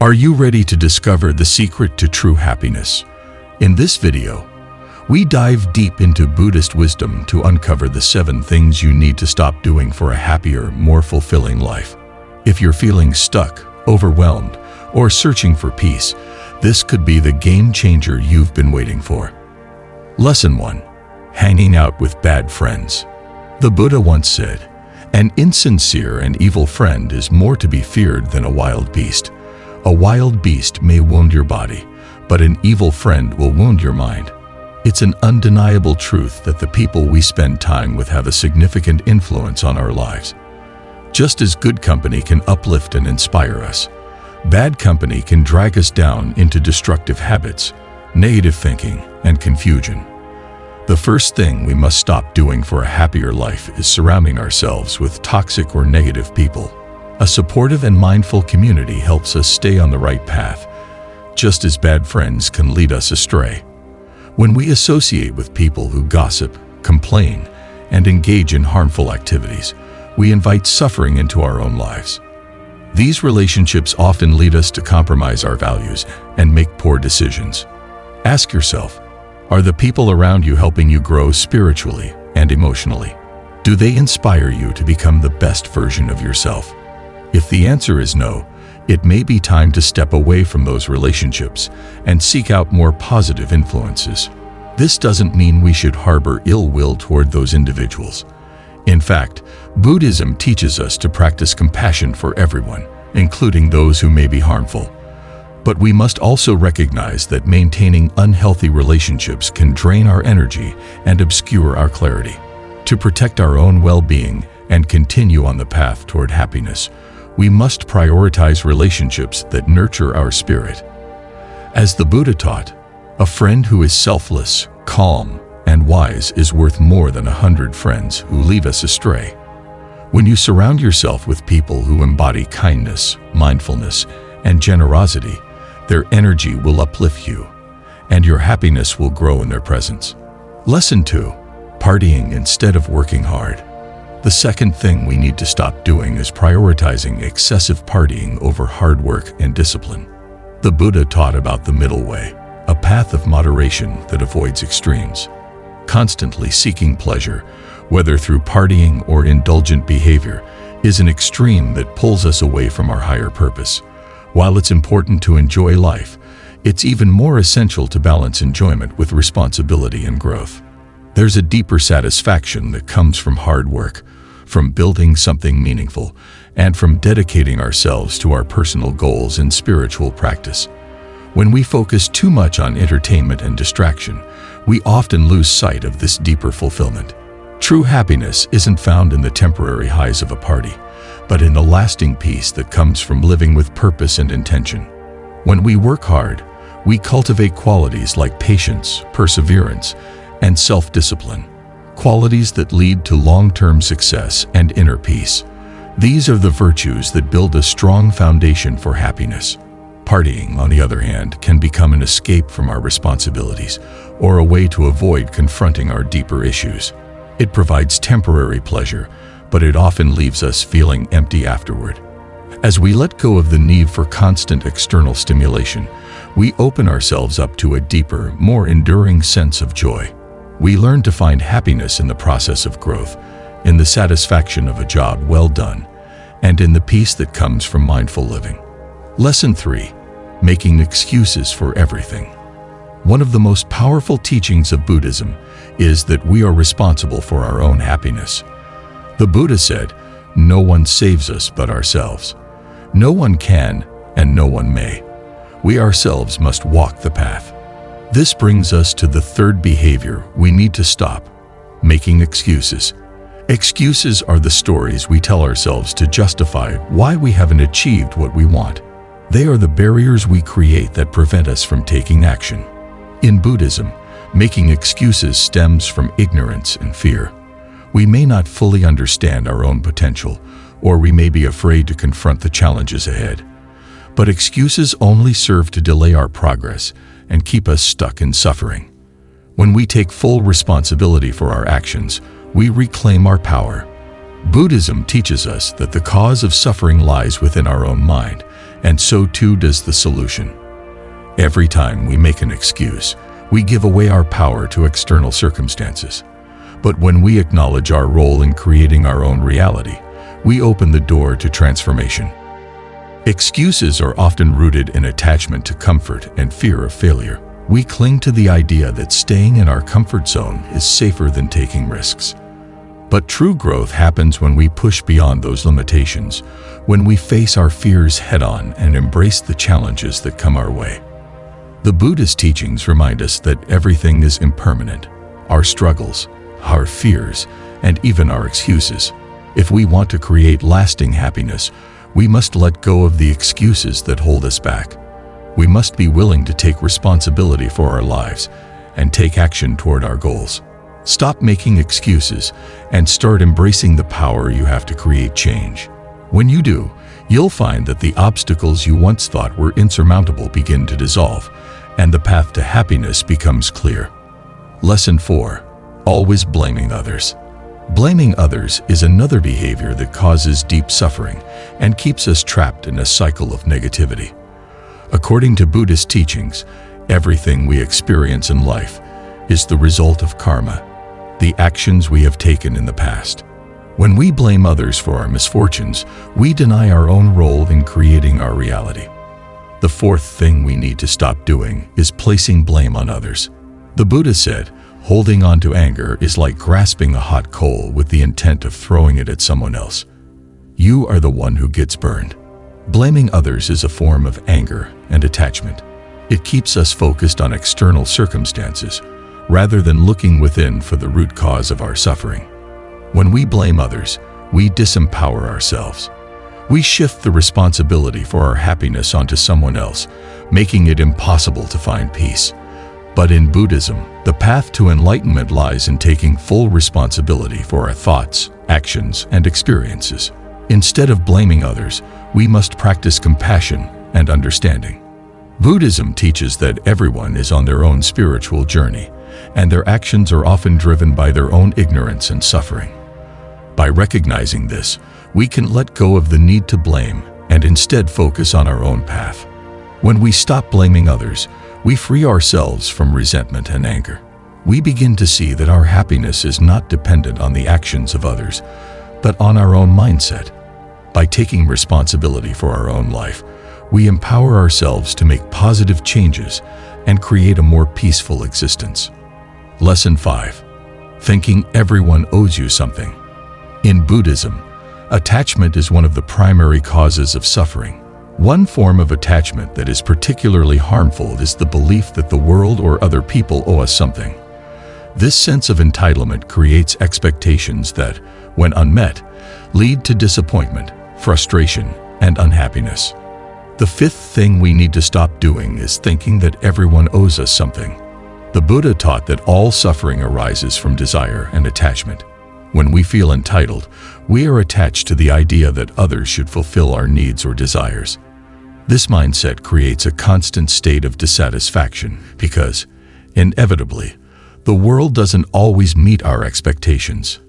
Are you ready to discover the secret to true happiness? In this video, we dive deep into Buddhist wisdom to uncover the 7 things you need to stop doing for a happier, more fulfilling life. If you're feeling stuck, overwhelmed, or searching for peace, this could be the game changer you've been waiting for. Lesson 1. Hanging out with bad friends. The Buddha once said, "An insincere and evil friend is more to be feared than a wild beast. A wild beast may wound your body, but an evil friend will wound your mind." It's an undeniable truth that the people we spend time with have a significant influence on our lives. Just as good company can uplift and inspire us, bad company can drag us down into destructive habits, negative thinking, and confusion. The first thing we must stop doing for a happier life is surrounding ourselves with toxic or negative people. A supportive and mindful community helps us stay on the right path, just as bad friends can lead us astray. When we associate with people who gossip, complain, and engage in harmful activities, we invite suffering into our own lives. These relationships often lead us to compromise our values and make poor decisions. Ask yourself, are the people around you helping you grow spiritually and emotionally? Do they inspire you to become the best version of yourself? If the answer is no, it may be time to step away from those relationships and seek out more positive influences. This doesn't mean we should harbor ill will toward those individuals. In fact, Buddhism teaches us to practice compassion for everyone, including those who may be harmful. But we must also recognize that maintaining unhealthy relationships can drain our energy and obscure our clarity. To protect our own well-being and continue on the path toward happiness, we must prioritize relationships that nurture our spirit. As the Buddha taught, a friend who is selfless, calm, and wise is worth more than 100 friends who lead us astray. When you surround yourself with people who embody kindness, mindfulness, and generosity, their energy will uplift you, and your happiness will grow in their presence. Lesson 2. Partying instead of working hard. The second thing we need to stop doing is prioritizing excessive partying over hard work and discipline. The Buddha taught about the middle way, a path of moderation that avoids extremes. Constantly seeking pleasure, whether through partying or indulgent behavior, is an extreme that pulls us away from our higher purpose. While it's important to enjoy life, it's even more essential to balance enjoyment with responsibility and growth. There's a deeper satisfaction that comes from hard work, from building something meaningful, and from dedicating ourselves to our personal goals and spiritual practice. When we focus too much on entertainment and distraction, we often lose sight of this deeper fulfillment. True happiness isn't found in the temporary highs of a party, but in the lasting peace that comes from living with purpose and intention. When we work hard, we cultivate qualities like patience, perseverance, and self-discipline, qualities that lead to long-term success and inner peace. These are the virtues that build a strong foundation for happiness. Partying, on the other hand, can become an escape from our responsibilities or a way to avoid confronting our deeper issues. It provides temporary pleasure, but it often leaves us feeling empty afterward. As we let go of the need for constant external stimulation, we open ourselves up to a deeper, more enduring sense of joy. We learn to find happiness in the process of growth, in the satisfaction of a job well done, and in the peace that comes from mindful living. Lesson 3. Making excuses for everything. One of the most powerful teachings of Buddhism is that we are responsible for our own happiness. The Buddha said, "No one saves us but ourselves. No one can, and no one may. We ourselves must walk the path." This brings us to the third behavior we need to stop: making excuses. Excuses are the stories we tell ourselves to justify why we haven't achieved what we want. They are the barriers we create that prevent us from taking action. In Buddhism, making excuses stems from ignorance and fear. We may not fully understand our own potential, or we may be afraid to confront the challenges ahead. But excuses only serve to delay our progress and keep us stuck in suffering. When we take full responsibility for our actions, we reclaim our power. Buddhism teaches us that the cause of suffering lies within our own mind, and so too does the solution. Every time we make an excuse, we give away our power to external circumstances. But when we acknowledge our role in creating our own reality, we open the door to transformation. Excuses are often rooted in attachment to comfort and fear of failure. We cling to the idea that staying in our comfort zone is safer than taking risks. But true growth happens when we push beyond those limitations, when we face our fears head-on and embrace the challenges that come our way. The Buddhist teachings remind us that everything is impermanent: our struggles, our fears, and even our excuses. If we want to create lasting happiness, we must let go of the excuses that hold us back. We must be willing to take responsibility for our lives and take action toward our goals. Stop making excuses and start embracing the power you have to create change. When you do, you'll find that the obstacles you once thought were insurmountable begin to dissolve, and the path to happiness becomes clear. Lesson 4. Always blaming others. Blaming others is another behavior that causes deep suffering and keeps us trapped in a cycle of negativity. According to Buddhist teachings, everything we experience in life is the result of karma, the actions we have taken in the past. When we blame others for our misfortunes, we deny our own role in creating our reality. The fourth thing we need to stop doing is placing blame on others. The Buddha said, holding on to anger is like grasping a hot coal with the intent of throwing it at someone else. You are the one who gets burned. Blaming others is a form of anger and attachment. It keeps us focused on external circumstances rather than looking within for the root cause of our suffering. When we blame others, we disempower ourselves. We shift the responsibility for our happiness onto someone else, making it impossible to find peace. But in Buddhism, the path to enlightenment lies in taking full responsibility for our thoughts, actions, and experiences. Instead of blaming others, we must practice compassion and understanding. Buddhism teaches that everyone is on their own spiritual journey, and their actions are often driven by their own ignorance and suffering. By recognizing this, we can let go of the need to blame and instead focus on our own path. When we stop blaming others, we free ourselves from resentment and anger. We begin to see that our happiness is not dependent on the actions of others, but on our own mindset. By taking responsibility for our own life, we empower ourselves to make positive changes and create a more peaceful existence. Lesson 5. Thinking everyone owes you something. In Buddhism, attachment is one of the primary causes of suffering. One form of attachment that is particularly harmful is the belief that the world or other people owe us something. This sense of entitlement creates expectations that, when unmet, lead to disappointment, frustration, and unhappiness. The fifth thing we need to stop doing is thinking that everyone owes us something. The Buddha taught that all suffering arises from desire and attachment. When we feel entitled, we are attached to the idea that others should fulfill our needs or desires. This mindset creates a constant state of dissatisfaction because, inevitably, the world doesn't always meet our expectations.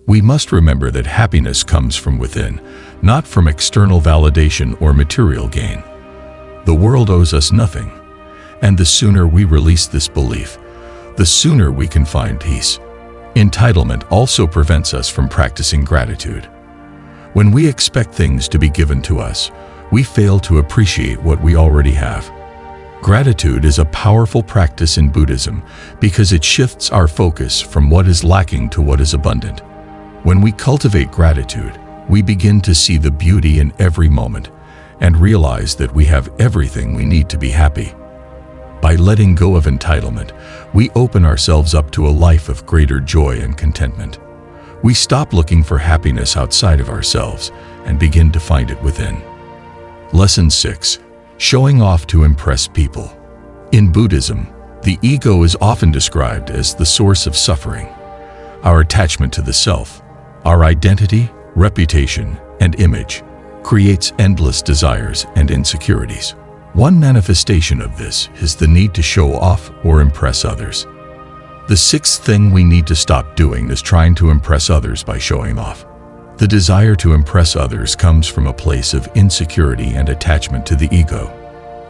We must remember that happiness comes from within, not from external validation or material gain. The world owes us nothing, and the sooner we release this belief, the sooner we can find peace. Entitlement also prevents us from practicing gratitude. When we expect things to be given to us, we fail to appreciate what we already have. Gratitude is a powerful practice in Buddhism because it shifts our focus from what is lacking to what is abundant. When we cultivate gratitude, we begin to see the beauty in every moment and realize that we have everything we need to be happy. By letting go of entitlement, we open ourselves up to a life of greater joy and contentment. We stop looking for happiness outside of ourselves and begin to find it within. Lesson 6. Showing off to impress people. In Buddhism, the ego is often described as the source of suffering. Our attachment to the self, our identity, reputation, and image creates endless desires and insecurities. One manifestation of this is the need to show off or impress others. The sixth thing we need to stop doing is trying to impress others by showing off. The desire to impress others comes from a place of insecurity and attachment to the ego.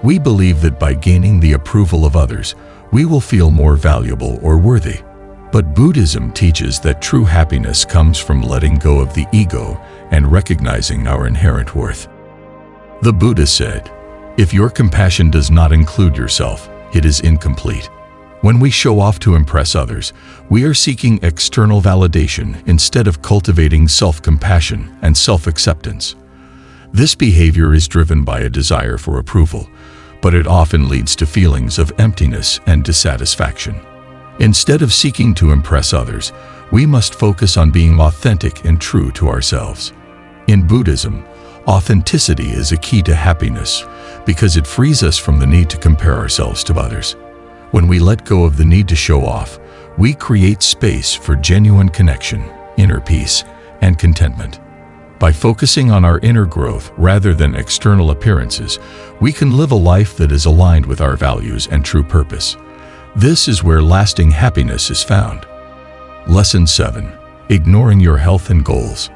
We believe that by gaining the approval of others, we will feel more valuable or worthy. But Buddhism teaches that true happiness comes from letting go of the ego and recognizing our inherent worth. The Buddha said, "If your compassion does not include yourself, it is incomplete." When we show off to impress others, we are seeking external validation instead of cultivating self-compassion and self-acceptance. This behavior is driven by a desire for approval, but it often leads to feelings of emptiness and dissatisfaction. Instead of seeking to impress others, we must focus on being authentic and true to ourselves. In Buddhism, authenticity is a key to happiness because it frees us from the need to compare ourselves to others. When we let go of the need to show off, we create space for genuine connection, inner peace, and contentment. By focusing on our inner growth rather than external appearances, we can live a life that is aligned with our values and true purpose. This is where lasting happiness is found. Lesson 7. Ignoring your health and goals.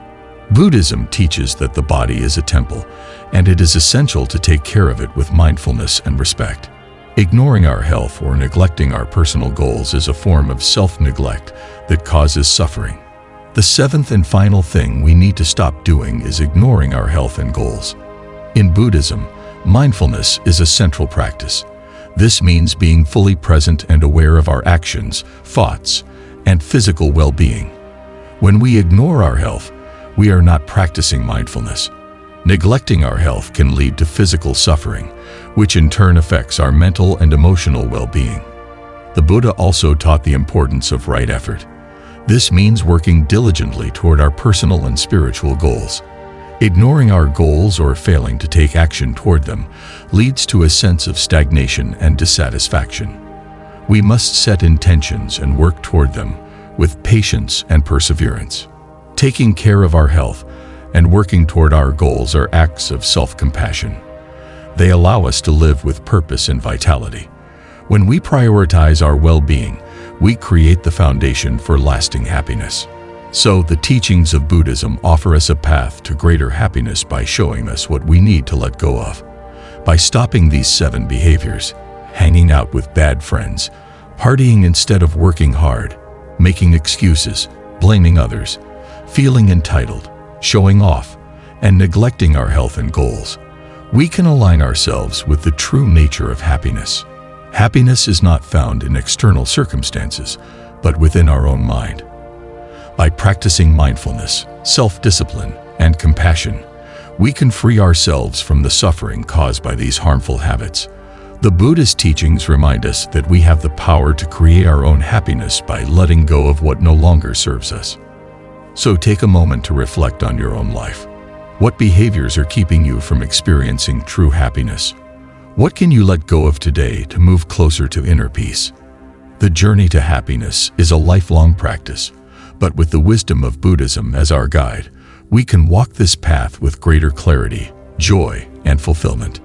Buddhism teaches that the body is a temple, and it is essential to take care of it with mindfulness and respect. Ignoring our health or neglecting our personal goals is a form of self-neglect that causes suffering. The seventh and final thing we need to stop doing is ignoring our health and goals. In Buddhism, mindfulness is a central practice. This means being fully present and aware of our actions, thoughts, and physical well-being. When we ignore our health, we are not practicing mindfulness. Neglecting our health can lead to physical suffering, which in turn affects our mental and emotional well-being. The Buddha also taught the importance of right effort. This means working diligently toward our personal and spiritual goals. Ignoring our goals or failing to take action toward them leads to a sense of stagnation and dissatisfaction. We must set intentions and work toward them with patience and perseverance. Taking care of our health and working toward our goals are acts of self-compassion. They allow us to live with purpose and vitality. When we prioritize our well-being, we create the foundation for lasting happiness. So, the teachings of Buddhism offer us a path to greater happiness by showing us what we need to let go of. By stopping these 7 behaviors, hanging out with bad friends, partying instead of working hard, making excuses, blaming others, feeling entitled, showing off, and neglecting our health and goals, we can align ourselves with the true nature of happiness. Happiness is not found in external circumstances, but within our own mind. By practicing mindfulness, self-discipline, and compassion, we can free ourselves from the suffering caused by these harmful habits. The Buddhist teachings remind us that we have the power to create our own happiness by letting go of what no longer serves us. So take a moment to reflect on your own life. What behaviors are keeping you from experiencing true happiness? What can you let go of today to move closer to inner peace? The journey to happiness is a lifelong practice, but with the wisdom of Buddhism as our guide, we can walk this path with greater clarity, joy, and fulfillment.